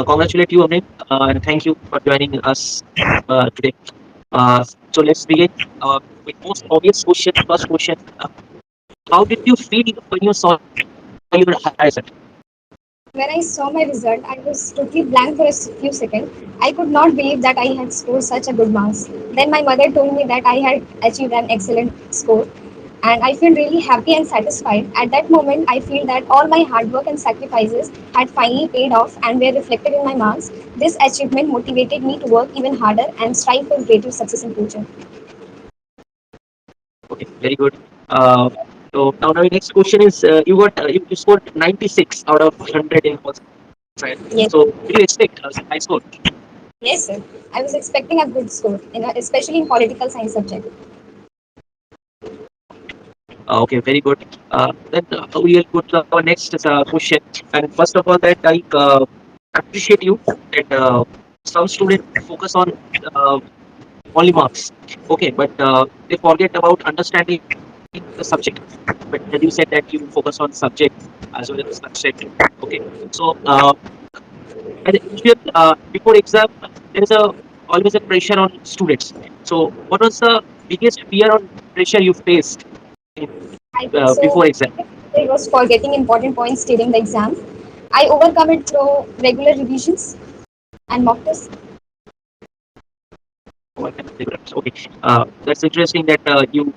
congratulate you on it, and thank you for joining us today. So let's begin with most obvious question. First question: how did you feel when you saw your high result? When I saw my result, I was totally blank for a few seconds. I could not believe that I had scored such a good marks. Then my mother told me that I had achieved an excellent score, and I feel really happy and satisfied. At that moment, I feel that all my hard work and sacrifices had finally paid off and were reflected in my marks. This achievement motivated me to work even harder and strive for greater success in future. Okay, very good. Uh, so now my next question is: you scored 96 out of 100 in first trial. Yes, So did you expect a high score? yes, sir. I was expecting a good score, especially in political science subject. Okay, very good. Then we'll go to our next question. And first of all, that I appreciate you that some students focus on uh, only marks. Okay, but they forget about understanding the subject. But as you said that you focus on subject as well as subject. Okay, so as usual, before exam, there is a always a pressure on students. So, what was the biggest fear or pressure you faced I think before so. exam? It was forgetting important points during the exam. I overcome it through regular revisions and mock tests. Oh, I can okay, that's interesting that you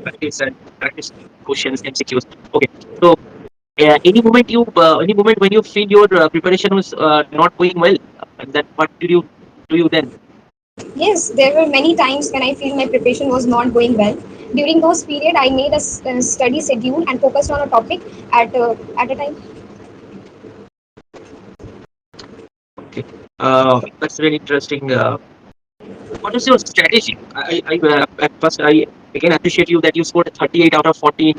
practice and practice questions, MCQs. Okay, so any moment when you feel your preparation was not going well, and then what did you do you then? Yes, there were many times when I feel my preparation was not going well. During those period, I made a study schedule and focused on a topic at a time. Okay, that's very interesting. What is your strategy? At first I again appreciate you that you scored 38 out of 40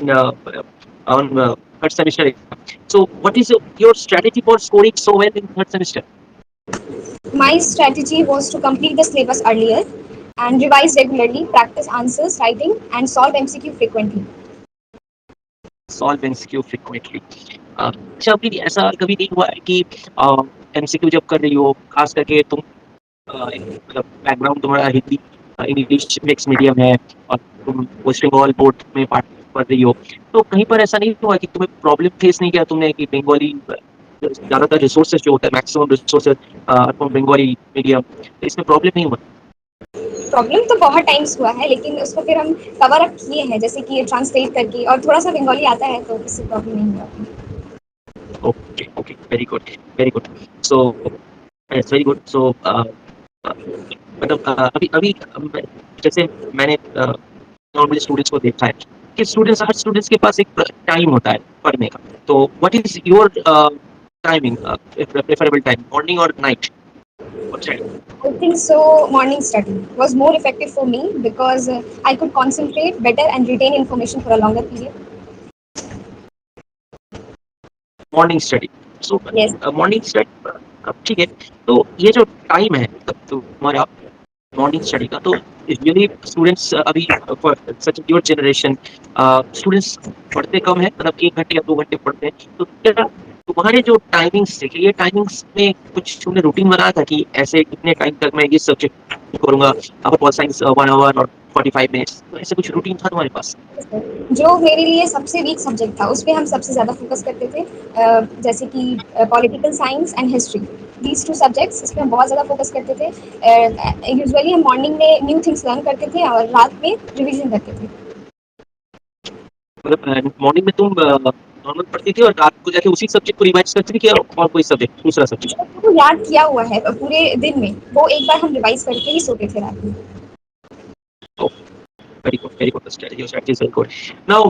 on third semester exam. So what is your strategy for scoring so well in third semester? My strategy was to complete the syllabus earlier and revise regularly, practice answers, writing, and solve MCQ frequently. Solve MCQ frequently. अच्छा अभी ऐसा कभी नहीं हुआ है कि MCQ जब कर रही हो खास करके तुम एक मतलब बैकग्राउंड तुम्हारा हिंदी इंग्लिश मिक्स मीडियम है और तुम वेस्ट बंगाल बोर्ड में पार्ट पढ़ रही हो, तो कहीं पर ऐसा नहीं हुआ कि तुम्हें प्रॉब्लम फेस नहीं किया तुमने कि बंगाली ज्यादातर रिसोर्सेज जो होता है maximum resources from Bengali medium, तो इसमें प्रॉब्लम नहीं हुआ? प्रॉब्लम तो बहुत टाइम्स हुआ है, लेकिन उसको फिर हम कवर अप किए हैं, जैसे कि ट्रांसलेट करके, और थोड़ा सा बंगाली आता है तो इससे प्रॉब्लम नहीं हुआ। Okay okay, very good, very good. So it's very good. So मतलब अभी अभी जैसे मैंने नॉर्मली स्टूडेंट्स को देखा है कि स्टूडेंट्स हर स्टूडेंट्स के पास एक टाइम होता है पढ़ने का, तो what is your timing, preferable time morning और नाइट और study? I think so. Morning study was more effective for me because I could concentrate better and retain information for a longer period. Morning study. So Yes. Morning study ठीक है, तो ये जो time है तुम्हारा morning study का, तो usually students अभी for such your generation students पढ़ते कम है, मतलब 1 घंटे या 2 घंटे पढ़ते हैं, तो क्या तुम्हारे जो टाइमिंग्स थे ये टाइमिंग्स में कुछ तुमने रूटीन बनाया था कि ऐसे इतने टाइम तक मैं ये सब्जेक्ट करूंगा, पॉल साइंस 1 आवर और 45 मिनट्स, तो ऐसे कुछ रूटीन था तुम्हारे पास? जो मेरे लिए सबसे वीक सब्जेक्ट था उस पर हम सबसे ज़्यादा फोकस करते थे, जैसे कि political science and history, these two subjects, इस पर हम बहुत ज़्यादा फोकस करते थे। यूजुअली हम मॉर्निंग में न्यू थिंग्स लर्न करते थे और रात में रिविजन करते थे। मतलब मॉर्निंग में तुम नॉर्मल पढ़ती थी और रात को जाके उसी सब्जेक्ट को रिवाइज करती थी कि और कोई सब्जेक्ट दूसरा सब्जेक्ट? जो याद किया हुआ है पूरे दिन में, वो एक बार हम रिवाइज करके ही सोते थे रात में। Very good, very good. The strategy, your strategy is very good. Now,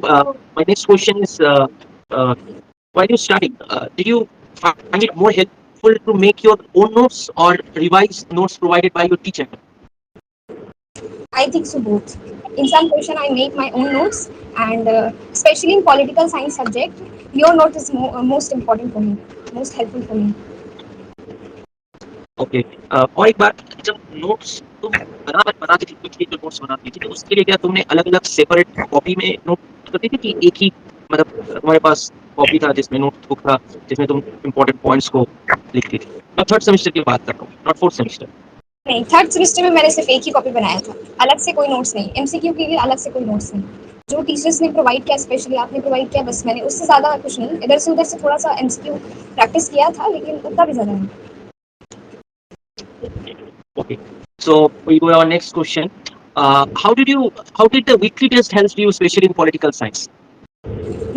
my next question is, while you're studying, did you find it more helpful to make your own notes or revise notes provided by your teacher? I think so both. In some question, I make my own notes, and especially in political science subject, your note is most important for me, most helpful for me. Okay, और एक बात, जब notes तुम बनाती थी, कुछ जो notes बनाती थी, तो उसके लिए क्या तुमने अलग अलग सेपरेट कॉपी में नोट करती थी कि एक ही मतलब तुम्हारे पास कॉपी था जिसमें नोटबुक था जिसमें तुम इंपॉर्टेंट पॉइंट्स को लिखती थी। मैं थर्ड सेमेस्टर की बात कर रहा हूँ, नॉट फोर्थ सेमेस्टर। नहीं, थर्ड सेमेस्टर में मैंने सिर्फ एक ही कॉपी बनाया था, अलग से कोई नोट्स नहीं, एमसीक्यू के लिए अलग से कोई नोट्स नहीं। जो टीचर्स ने प्रोवाइड किया, स्पेशली आपने प्रोवाइड किया, बस मैंने उससे ज़्यादा कुछ नहीं, इधर से उधर से थोड़ा सा एमसीक्यू प्रैक्टिस किया था, लेकिन उतना भी ज़्यादा नहीं। Okay. So we go on next question. How did the weekly test help you, especially in political science?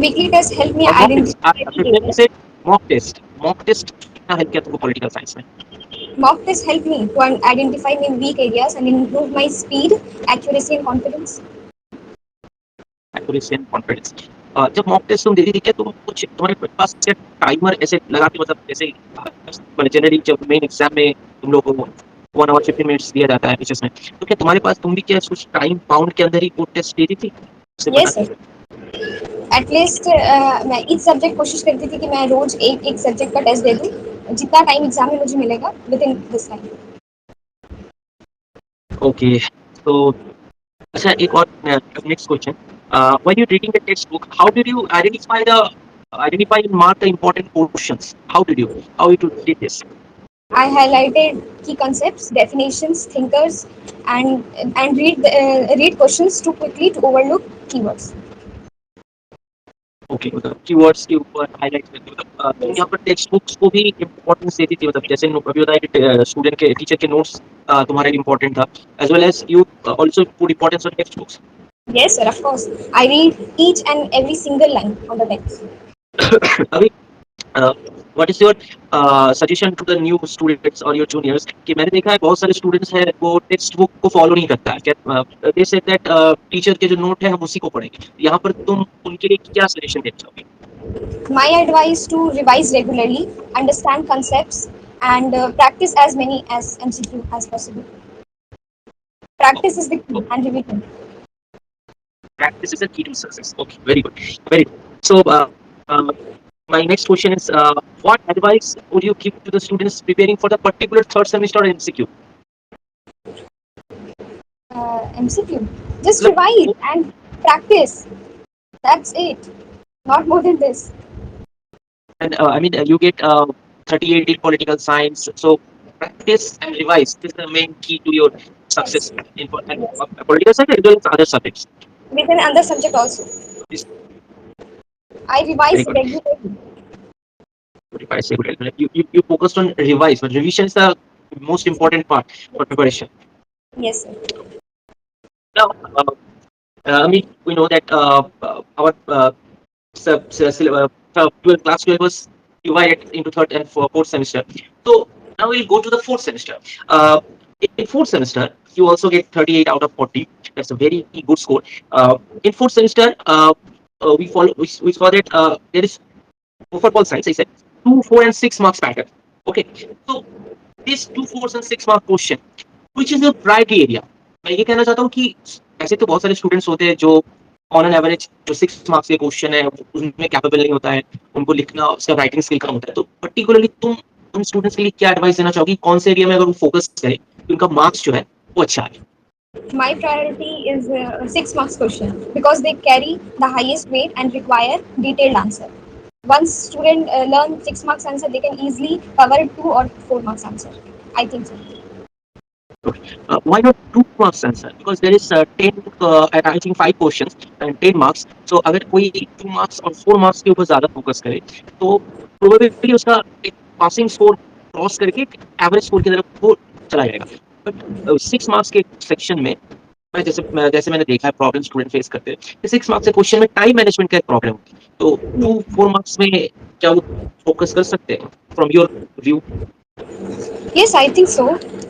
Weekly test helped me Or mock test? identify the Let me areas. say mock test. Mock test कितना help किया तुमको political science में? Mock test helped me to identify my weak areas and improve my speed, accuracy, and confidence. Accuracy and confidence. जब mock test तुम दे रही थी क्या तुम कुछ तुम्हारे पास क्या टाइमर ऐसे लगा के मतलब जैसे जनरली जब मेन एग्जाम में तुम लोग को 1 hour 50 minutes दिया जाता है टीचर्स में, तो क्या तुम्हारे पास तुम भी क्या कुछ टाइम बाउंड के अंदर ही वो टेस्ट दे रही थी? उसे Yes, बताती sir. थी। एटलीस्ट मैं ईच सब्जेक्ट कोशिश करती थी कि मैं रोज एक एक सब्जेक्ट का टेस्ट दे दूँ, जितना टाइम एग्जाम में मुझे मिलेगा with in this time. Okay. So अच्छा एक और next question. When you're reading the textbook, how did you identify and mark the important portions? How you did this? I highlighted key concepts, definitions, thinkers, and read questions too quickly to overlook keywords. Okay, मतलब keywords के ऊपर highlight करके मतलब तुम Yes. यहाँ पर text books को भी importance देती थी, मतलब जैसे अभी बताया कि स्टूडेंट के टीचर के नोट्स तुम्हारे लिए important था, as well as you also put importance on text books. Yes, sir. Of course, I read each and every single line on the text. अभी what is your suggestion to the new students or your juniors कि मैंने देखा है बहुत सारे students हैं वो text book को फॉलो नहीं करता है, दे से दैट टीचर के जो नोट है हम उसी को पढ़ेंगे, यहाँ पर तुम उनके लिए क्या सजेशन देना चाहोगे? My advice to revise regularly, understand concepts, and practice as many as MCQ as possible. Practice is the key, and revision. Practice is a key to success. Okay, very good, very good. So my next question is, what advice would you give to the students preparing for the particular third semester or MCQ? MCQ. Just revise and practice. That's it. Not more than this. And I mean, you get 38 in political science. So practice and revise is the main key to your success Yes. in Yes. political science as well as other subjects. Within another subject also. This I very revise good. regularly. Revise regularly. You focused on revise, but revision is the most important part for preparation. Yes, sir. Now, I mean, we know that our 12 class 12 was divided into third and fourth semester. So now we'll go to the fourth semester. In fourth semester, you also get 38 out of 40. That's a very good score. In fourth semester, we saw that there is for all science. I said 2, 4, and 6 marks pattern. Okay, so this 2, 4 and 6 mark question, which is your priority area? मैं ये कहना चाहता हूँ कि ऐसे तो बहुत सारे स्टूडेंट्स होते हैं जो ऑन एन एवरेज जो 6 मार्क्स के क्वेश्चन है उनमें कैपेबल नहीं होता है, उनको लिखना उसका राइटिंग स्किल कम होता है, तो पर्टिकुलरली तुम उन स्टूडेंट्स के लिए क्या एडवाइस देना चाहोगी, कौन से एरिया में अगर वो फोकस करें तो उनका मार्क्स जो है वो अच्छा आए? My priority is 6 marks question because they carry the highest weight and require detailed answer. Once student learn 6 marks answer, they can easily cover 2 or 4 marks answer. I think so. Why not 2 marks answer? Because there is 10 and I think 5 questions and 10 marks. So अगर कोई 2 marks और 4 marks के ऊपर ज्यादा focus करे तो probability उसका एक पासिंग स्कोर क्रॉस करके एवरेज स्कोर की तरफ वो चला जाएगा। बट 6 मार्क्स के सेक्शन में जैसे मैंने देखा है प्रॉब्लम स्टूडेंट फेस करते हैं, 6 मार्क्स के क्वेश्चन में टाइम मैनेजमेंट का एक प्रॉब्लम होता है, तो 2-4 मार्क्स में क्या वो फोकस कर सकते हैं from your view? Yes, I think so.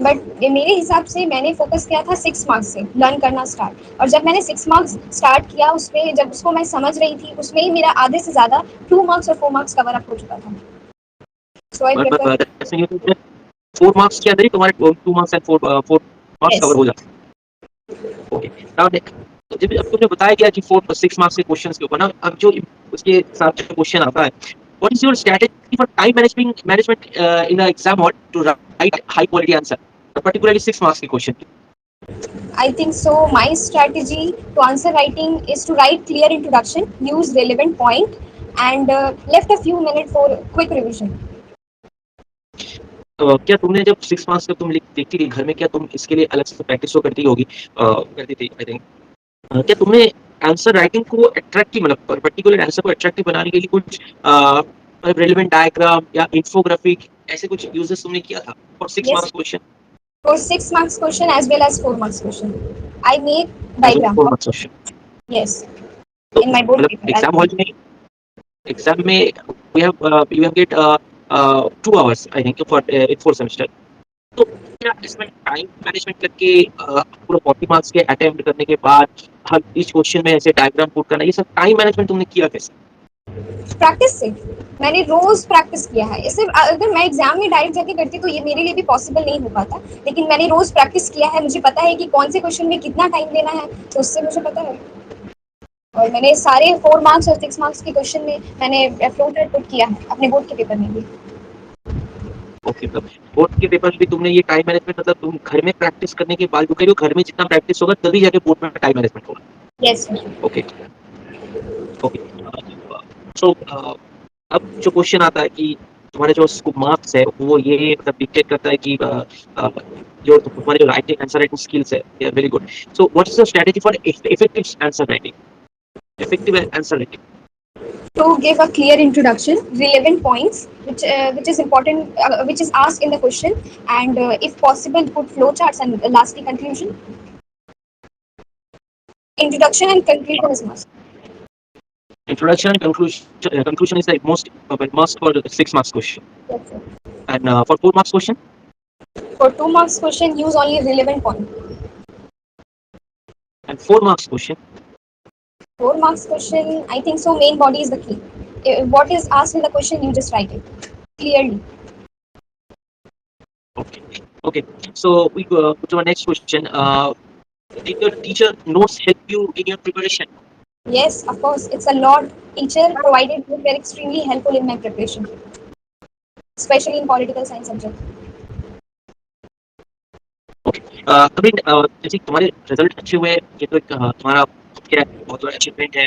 But मेरे हिसाब से मैंने फोकस किया था 6 मार्क्स से लर्न करना स्टार्ट, और जब मैंने 6 मार्क्स स्टार्ट किया उसमें जब उसको मैं समझ रही थी उसमें ही मेरा आधे से ज़्यादा 2 मार्क्स और 4 मार्क्स कवर अप हो चुका था. So I prefer. ऐसे नहीं होता 4 मार्क्स के अंदर ही तुम्हारे 2 marks and 4 marks Yes. Cover हो जाते हैं। ओके, नाउ देख, तो जब अब तुमने बताया गया कि 4-6 मार्क्स के क्वेश्चंस के ऊपर ना, अब जो उसके साथ जो क्वेश्चन आता है, what is your strategy for time management in the exam hall to write high quality answer, particularly 6 marks के question? I think so. My strategy to answer writing is to write clear introduction, use relevant point, and left a few minutes for quick revision. क्या तुमने जब 6 marks का तुम देखती थी घर में, क्या तुम इसके लिए अलग से प्रैक्टिस तो करती होगी, करती थी आई थिंक। क्या तुमने आंसर राइटिंग को अट्रैक्टिव, मतलब पर्टिकुलर आंसर को अट्रैक्टिव बनाने के लिए कुछ रेलेवेंट डायग्राम या इंफोग्राफिक ऐसे कुछ यूजेस तुमने किया था for 6 marks Yes, question for 6 marks question as well as 4 marks question. I make as well diagram. 4 marks question? Yes, तो in my board मतलब paper. एग्जाम में you have get 2 hours I think for in 4 semester। तो क्या इसमें time management करके पूरा 40 marks के attempt करने के बाद हर इस क्वेश्चन में ऐसे डायग्राम पुट करना, ये सब टाइम मैनेजमेंट तुमने किया कैसे? प्रैक्टिस से मैंने रोज प्रैक्टिस किया है। इससे अगर मैं एग्जाम में डायरेक्ट जाके करती तो ये मेरे लिए भी पॉसिबल नहीं हो पाता, लेकिन मैंने रोज प्रैक्टिस किया है। मुझे पता है कि कौन से क्वेश्चन में कितना टाइम देना है, तो उससे मुझे पता है। और मैंने सारे 4 marks और 6 marks के क्वेश्चन में मैंने फ्लोटर पुट किया है अपने बोर्ड के पेपर में भी। ओके, मतलब बोर्ड के पेपर में भी तुमने ये टाइम मैनेजमेंट, मतलब तुम घर में प्रैक्टिस करने के बाद, क्योंकि घर में जितना प्रैक्टिस होगा तभी जाके बोर्ड में टाइम मैनेजमेंट होगा। यस। Okay okay. सो अब जो क्वेश्चन आता है कि तुम्हारे जो मार्क्स है वो ये मतलब डिक्टेट करता है कि जो तुम्हारे जो राइटिंग आंसर राइटिंग स्किल्स है they are very good. So what is the strategy for effective answer writing, effective answer writing? To give a clear introduction, relevant points which is important, which is asked in the question, and if possible put flowcharts, and lastly conclusion. Introduction and conclusion is must. Introduction and conclusion is the most must for the 6 marks question. Yes, sir. And for 4 marks question? For 2 marks question, use only relevant point. And 4 marks question? 4 marks question, I think so. Main body is the key. What is asked in the question, you just write it clearly. Okay. Okay. So we go to our next question. Did your teacher notes help you in your preparation? Yes, of course, it's a lot. Teacher provided me were extremely helpful in my preparation, especially in political science subject. Okay. अभी जैसे तुम्हारे result अच्छे हुए, ये तो एक तुम्हारा क्या है, बहुत बड़ा अचीवमेंट है।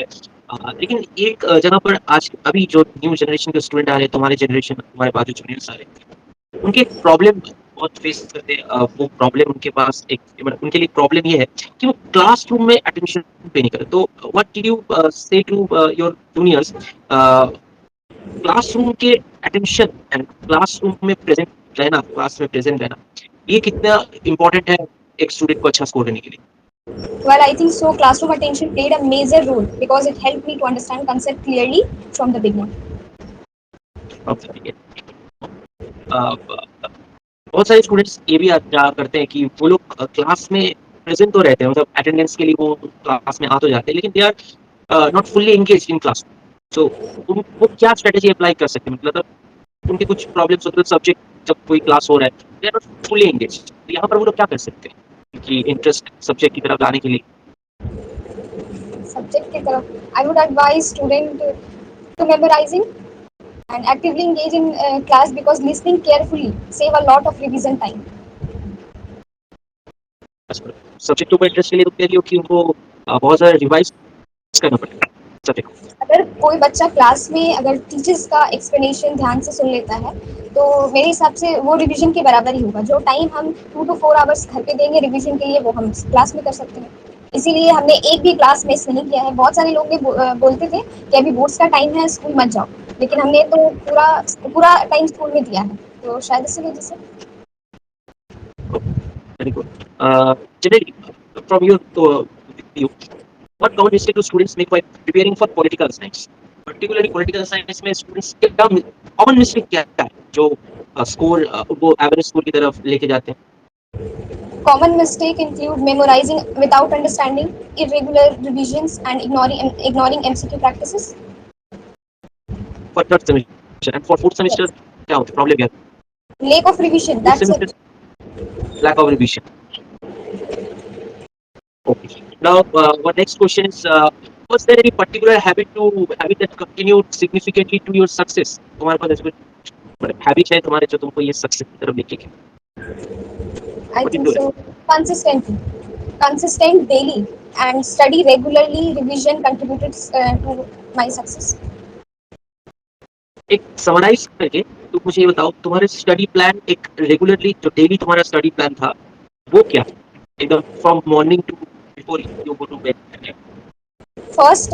लेकिन एक जगह पर आज अभी जो न्यू जनरेशन के स्टूडेंट आ रहे हैं, तुम्हारे जनरेशन, तुम्हारे बाद जो जूनियर्स आ रहे हैं, उनके प्रॉब्लम बहुत फेस करते हैं। वो प्रॉब्लम उनके पास एक, मतलब उनके लिए प्रॉब्लम ये है कि वो क्लासरूम में अटेंशन पे नहीं करते। तो व्हाट डिड यू से टू योर जूनियर्स, क्लासरूम के अटेंशन एंड क्लासरूम में प्रेजेंट रहना, क्लास में प्रेजेंट रहना, ये कितना इम्पोर्टेंट है एक स्टूडेंट को अच्छा स्कोर करने के लिए? Well, I think so. Classroom attention played a major role because it helped me to understand concept clearly from the beginning. बहुत सारे स्टूडेंट्स ये भी करते हैं कि वो लोग क्लास में प्रेजेंट तो रहते हैं, मतलब अटेंडेंस के लिए वो क्लास में आ तो जाते हैं, लेकिन they are not fully engage in class. So वो क्या स्ट्रेटेजी अप्लाई कर सकते हैं, मतलब उनके कुछ प्रॉब्लम्स होते हैं सब्जेक्ट, जब कोई क्लास हो रहा है they are not fully engage, तो यहाँ पर वो लोग क्या कर सकते हैं कि इंटरेस्ट सब्जेक्ट की तरफ लाने के लिए? Subject की तरफ, I would advise student to memorizing and actively engage in class because listening carefully save a lot of revision time. Subject के ऊपर इंटरेस्ट के लिए तो कह रही हो कि उनको बहुत सारा रिवाइज करना पड़ेगा सब्जेक्ट। अगर कोई बच्चा क्लास में अगर टीचर्स का एक्सप्लेनेशन ध्यान से सुन लेता है तो मेरे हिसाब से वो रिवीजन के बराबर ही होगा। जो टाइम हम 2 to 4 आवर्स घर पे देंगे रिवीजन के लिए, वो हम क्लास में कर सकते हैं। इसीलिए हमने एक भी क्लास मिस नहीं किया है। बहुत सारे लोग बोलते थे कि अभी बोर्ड्स का टाइम है, स्कूल मत जाओ, लेकिन हमने तो पूरा पूरा टाइम स्कूल में दिया है, तो शायद इसी वजह से। Very good. Generally, from your view, what common mistake do students make while preparing for political science? Particularly political science में students के क्या common mistake क्या है जो स्कोर वो एवरेज स्कोर की तरफ लेके जाते हैं? Common mistake include memorizing without understanding, irregular revisions, and ignoring MCQ practices. For third semester and for fourth semester Yes. क्या होता है, प्रॉब्लम क्या है? Lack of revision, Fourth that's semester it. lack of revision. Okay. Now, our next question is, was there any particular habit that continued significantly to your success? तुम्हारे पास ऐसे कोई habit है तुम्हारे जो तुमको ये सक्सेस की तरफ लेके गए? I What did think you do? so. Consistently, consistent daily, and study regularly. Revision contributed to my success. एक समराइज करके तुम मुझे ये बताओ, तुम्हारे स्टडी प्लान एक रेगुलरली जो डेली तुम्हारा स्टडी प्लान था वो क्या, एकदम from morning to before you go to bed? First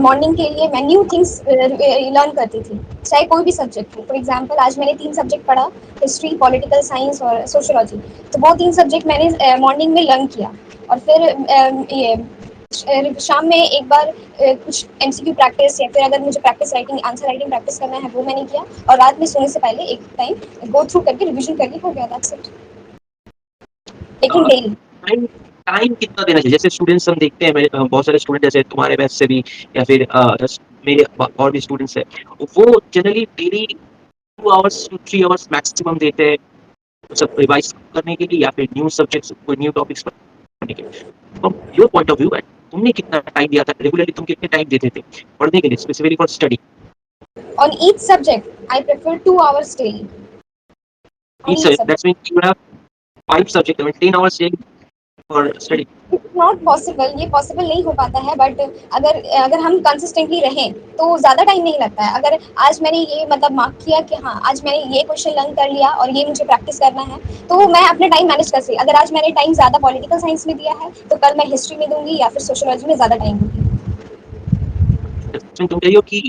morning के लिए मैं न्यू थिंग्स लर्न करती थी, चाहे कोई भी सब्जेक्ट हो। फॉर एग्जांपल आज मैंने 3 सब्जेक्ट पढ़ा, हिस्ट्री, पॉलिटिकल साइंस और सोशियोलॉजी। तो वो 3 सब्जेक्ट मैंने मॉर्निंग में लर्न किया। और फिर ये शाम में एक बार कुछ एमसीक्यू प्रैक्टिस, या फिर अगर मुझे practice writing, answer writing practice करना है वो मैंने किया। और रात में सोने से पहले एक टाइम गो थ्रू करके रिविजन करके हो गया, दैट्स इट। लेकिन डेली। टाइम टाइम कितना देना चाहिए? जैसे स्टूडेंट्स हम देखते हैं, बहुत सारे स्टूडेंट जैसे तुम्हारे बैच से भी, या फिर मेरे और भी स्टूडेंट्स हैं, वो generally daily 2 hours to 3 hours maximum देते हैं सब रिवाइज करने के लिए, या फिर न्यू सब्जेक्ट्स, कोई न्यू टॉपिक्स पढ़ने के लिए। From your point of view, तुमने कितना टाइम दिया था रेगुलरली? तुम कितने टाइम देते थे पढ़ने के लिए, specifically for study? On each subject, I prefer 2 hours daily. On each subject. That's mean you have 5 subject, 10 hours for study. It's not possible, ये पॉसिबल नहीं हो पाता है, बट अगर अगर हम कंसिस्टेंटली रहें तो ज़्यादा टाइम नहीं लगता है। अगर आज मैंने ये मतलब मार्क किया कि हाँ आज मैंने ये क्वेश्चन लर्न कर लिया और ये मुझे प्रैक्टिस करना है, तो मैं अपना टाइम मैनेज कर सकती। अगर आज मैंने टाइम ज़्यादा पॉलिटिकल साइंस में दिया है तो कल मैं हिस्ट्री में दूंगी या फिर सोशियोलॉजी में ज़्यादा टाइम दूंगी। तुम कह रही हो कि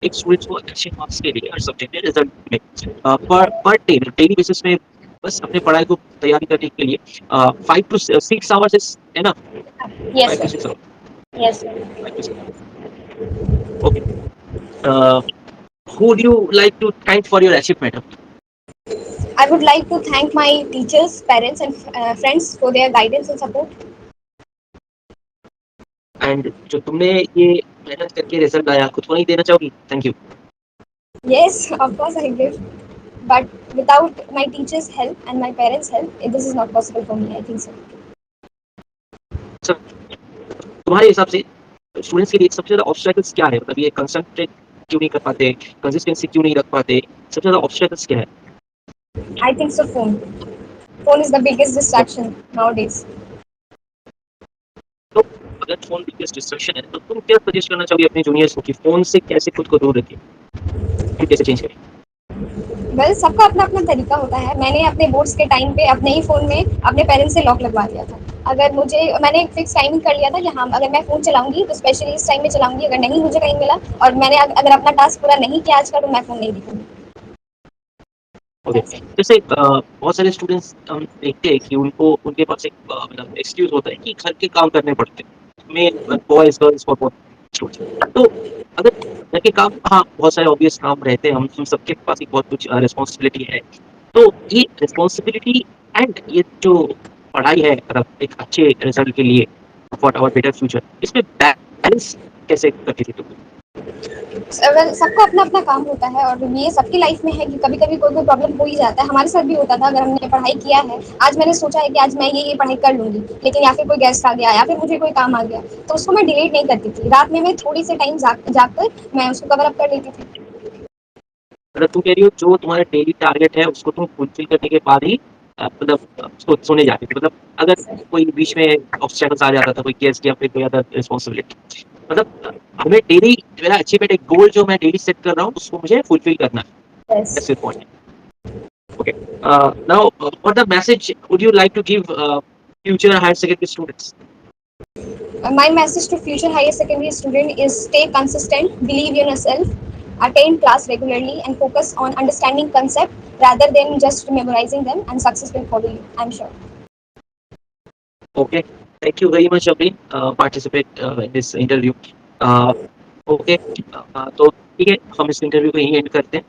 एक स्टूडेंट्स को अच्छे मार्क्स के लिए हर सब्जेक्ट में रिजल्ट में पर डे डेली बेसिस में बस अपने पढ़ाई को तैयारी करने के लिए 5 to 6 hours is enough? Yes 5 to 6 sir. Hours, yes sir. 5 to 6 hours, okay. Who do you like to thank for your achievement? I would like to thank my teachers, parents and friends for their guidance and support. And जो तुमने ये मेहनत करके result आया, खुद को नहीं देना चाहोगी thank you? Yes, of course I give. But without my teachers' help and my parents' help, this is not possible for me, I think so. Sir, तुम्हारे हिसाब से स्टूडेंट्स के लिए सबसे ज्यादा ऑब्स्टेकल्स क्या है? मतलब ये कंसंट्रेट क्यों नहीं कर पाते, कंसिस्टेंसी क्यों नहीं रख पाते, सबसे ज्यादा ऑब्स्टेकल्स क्या है? I think so, phone. Phone is the biggest distraction nowadays. तो अगर फोन बिगेस्ट डिस्ट्रैक्शन है, तो तुम क्या सजेस्ट करना चाहोगे अपने जूनियर्स को कि फोन से कैसे खुद को दूर रखें, फिर कैसे चेंज करें? Well, सबका अपना अपना तरीका होता है। मैंने अपने बोर्ड्स के टाइम पे अपने ही फ़ोन में अपने पेरेंट्स से लॉक लगवा दिया था। अगर मुझे मैंने एक फिक्स टाइमिंग कर लिया था कि हाँ अगर मैं फ़ोन चलाऊंगी तो स्पेशली इस टाइम में चलाऊंगी, अगर नहीं मुझे कहीं मिला और मैंने अगर अपना टास्क पूरा नहीं किया आज का तो मैं फ़ोन नहीं देखूंगी। ओके। जैसे बहुत सारे स्टूडेंट्स हम देखते हैं कि उनको उनके पास एक मतलब एक्सक्यूज होता है कि घर के काम करने पड़ते हैं, male boys girls for students. तो अगर घर के काम, हाँ बहुत सारे ऑब्वियस काम रहते हैं, हम सबके पास एक बहुत कुछ रिस्पॉन्सिबिलिटी है। तो ये रिस्पॉन्सिबिलिटी एंड ये जो पढ़ाई है, मतलब एक अच्छे रिजल्ट के लिए फॉर आवर बेटर फ्यूचर, इसमें बैलेंस कैसे करती थी तुम? वेल सबका अपना अपना काम होता है और ये सबकी लाइफ में है कि कभी कभी कोई कोई प्रॉब्लम हो ही जाता है। हमारे साथ भी होता था। अगर हमने पढ़ाई किया है, आज मैंने सोचा है कि आज मैं ये पढ़ाई कर लूंगी, लेकिन या फिर कोई गेस्ट आ गया या फिर मुझे कोई काम आ गया, तो उसको मैं डिलीट नहीं करती थी। रात में मैं थोड़ी सी टाइम जाग कर मैं उसको कवर अप कर लेती थी। मतलब तुम कह रही हो जो तुम्हारा डेली टारगेट है उसको तुम फुलफिल करने के बाद ही मतलब सोने जाती थी? मतलब अगर कोई बीच में ऑब्स्टेकल्स आ जाता था, कोई गेस्ट या फिर कोई अदर रिस्पॉन्सिबिलिटी, मतलब हमें डेली मेरा अचीवमेंट, एक गोल जो मैं डेली सेट कर रहा हूँ उसको मुझे फुलफिल करना है, Yes. That's your point. Okay, now what the message would you like to give future higher secondary students? My message to future higher secondary student is stay consistent, believe in yourself, attend class regularly, and focus on understanding concept rather than just memorizing them, and success will follow you, I'm sure. Okay, thank you very much अभी participate in this interview. Okay, तो ठीक है, हम इस interview को यहीं and करते हैं।